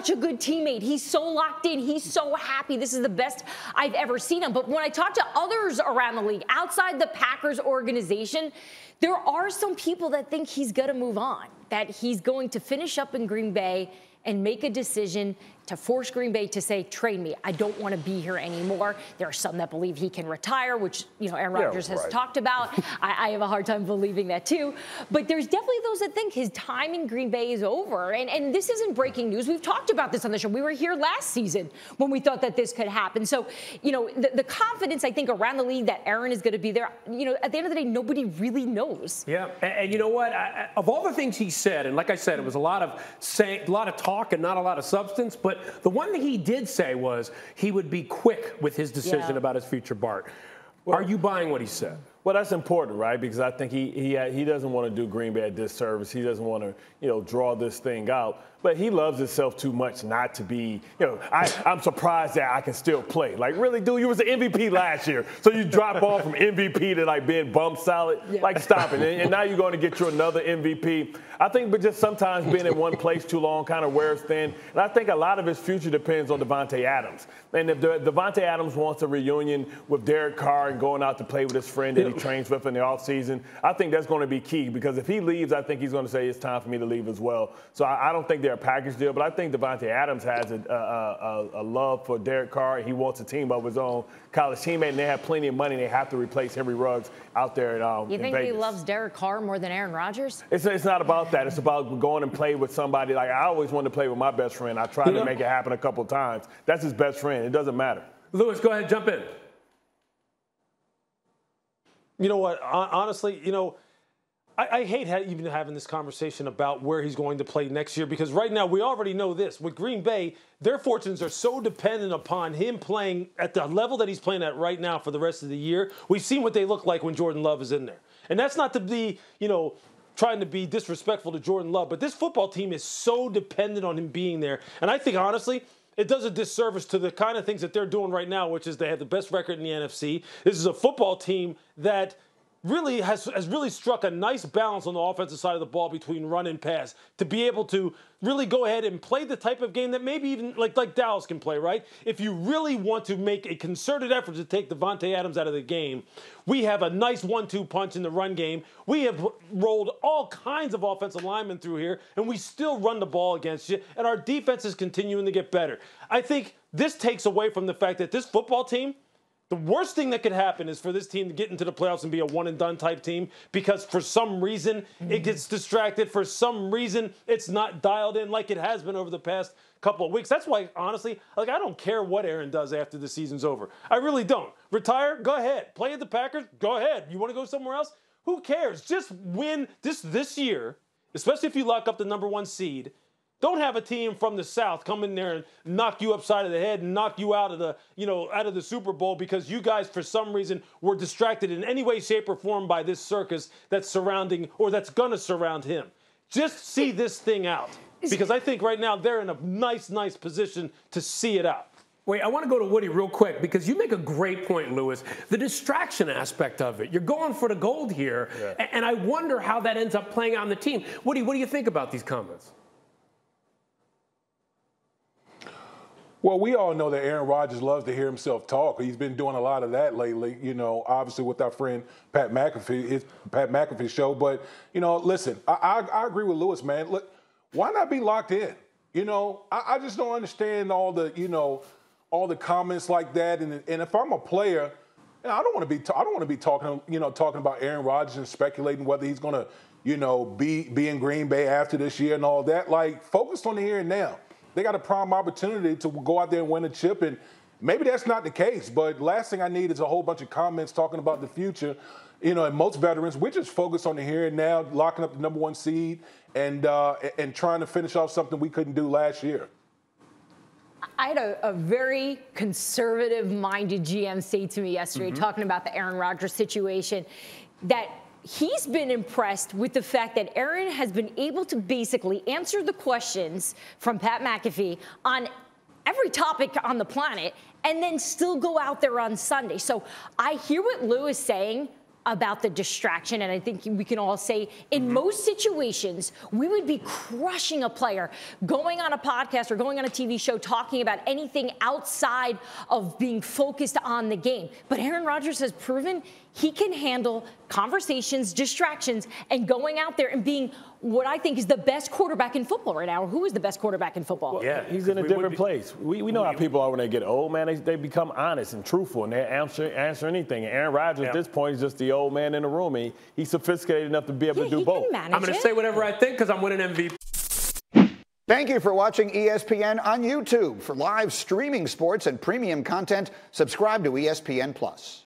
such a good teammate. He's so locked in. He's so happy. This is the best I've ever seen him. But when I talk to others around the league, outside the Packers organization, there are some people that think he's going to move on, that he's going to finish up in Green Bay and make a decision to force Green Bay to say, trade me. I don't want to be here anymore. There are some that believe he can retire, which, Aaron Rodgers has talked about. I have a hard time believing that too. But there's definitely those that think his time in Green Bay is over. And this isn't breaking news. We've talked about this on the show. We were here last season when we thought that this could happen. So, the confidence, I think, around the league that Aaron is going to be there, at the end of the day, nobody really knows. Yeah. And you know what? Of all the things he said, and like I said, it was a lot of talk and not a lot of substance, but the one thing he did say was he would be quick with his decision about his future, Bart. Are you buying what he said? Well, that's important, right? Because I think he doesn't want to do Green Bay a disservice. He doesn't want to, draw this thing out. But he loves himself too much not to be, I'm surprised that I can still play. Like, really, dude, you was the MVP last year. So you drop off from MVP to, being bump solid. Yeah. Like, stop it. And now you're going to get you another MVP. I think but just sometimes being in one place too long kind of wears thin. And I think a lot of his future depends on Davante Adams. And if Davante Adams wants a reunion with Derek Carr and going out to play with his friend that he trains with in the offseason, I think that's going to be key. Because if he leaves, I think he's going to say it's time for me to leave as well. So I don't think they're a package deal, but I think Davante Adams has a love for Derek Carr. He wants a team of his own, college teammate, and they have plenty of money. They have to replace Henry Ruggs out there in You think Vegas. he loves Derek Carr more than Aaron Rodgers? It's not about that. It's about going and play with somebody. Like, I always wanted to play with my best friend. I tried to make it happen a couple of times. That's his best friend. It doesn't matter. Lewis, go ahead, jump in. You know what? Honestly, I hate even having this conversation about where he's going to play next year, because right now we already know this. With Green Bay, their fortunes are so dependent upon him playing at the level that he's playing at right now for the rest of the year. We've seen what they look like when Jordan Love is in there. And that's not to be, trying to be disrespectful to Jordan Love, but this football team is so dependent on him being there. And I think, honestly, it does a disservice to the kind of things that they're doing right now, which is they have the best record in the NFC. This is a football team that really has really struck a nice balance on the offensive side of the ball between run and pass to be able to really go ahead and play the type of game that maybe even like Dallas can play, right? If you really want to make a concerted effort to take Davante Adams out of the game, we have a nice 1-2 punch in the run game. We have rolled all kinds of offensive linemen through here, and we still run the ball against you, and our defense is continuing to get better. I think this takes away from the fact that this football team, the worst thing that could happen is for this team to get into the playoffs and be a one-and-done type team, because for some reason it gets distracted. For some reason it's not dialed in like it has been over the past couple of weeks. That's why, honestly, I don't care what Aaron does after the season's over. I really don't. Retire? Go ahead. Play at the Packers? Go ahead. You want to go somewhere else? Who cares? Just win this year, especially if you lock up the number 1 seed. Don't have a team from the South come in there and knock you upside of the head and knock you out of the Super Bowl because you guys, for some reason, were distracted in any way, shape, or form by this circus that's surrounding or that's going to surround him. Just see this thing out, because I think right now they're in a nice position to see it out. Wait, I want to go to Woody real quick, because you make a great point, Lewis. The distraction aspect of it. You're going for the gold here, and I wonder how that ends up playing on the team. Woody, what do you think about these comments? Well, we all know that Aaron Rodgers loves to hear himself talk. He's been doing a lot of that lately, obviously with our friend Pat McAfee show. But, listen, I agree with Lewis, man. Look, why not be locked in? I just don't understand all the comments like that. And if I'm a player, I don't want to be talking about Aaron Rodgers and speculating whether he's going to, be in Green Bay after this year and all that. Like, focus on the here and now. They got a prime opportunity to go out there and win a chip, and maybe that's not the case. But last thing I need is a whole bunch of comments talking about the future. And most veterans, we're just focused on the here and now, locking up the number 1 seed and trying to finish off something we couldn't do last year. I had a very conservative-minded GM say to me yesterday, talking about the Aaron Rodgers situation, that he's been impressed with the fact that Aaron has been able to basically answer the questions from Pat McAfee on every topic on the planet and then still go out there on Sunday. So I hear what Lou is saying, about the distraction. And I think we can all say in most situations, we would be crushing a player going on a podcast or going on a TV show talking about anything outside of being focused on the game. But Aaron Rodgers has proven he can handle conversations, distractions, and going out there and being what I think is the best quarterback in football right now. Who is the best quarterback in football? Yeah, he's in a different place. We know how people are when they get old, man. They become honest and truthful, and they answer anything. And Aaron Rodgers at this point is just the old man in the room. He's sophisticated enough to be able to do both. I'm going to say whatever I think because I'm winning MVP. Thank you for watching ESPN on YouTube. For live streaming sports and premium content, subscribe to ESPN+.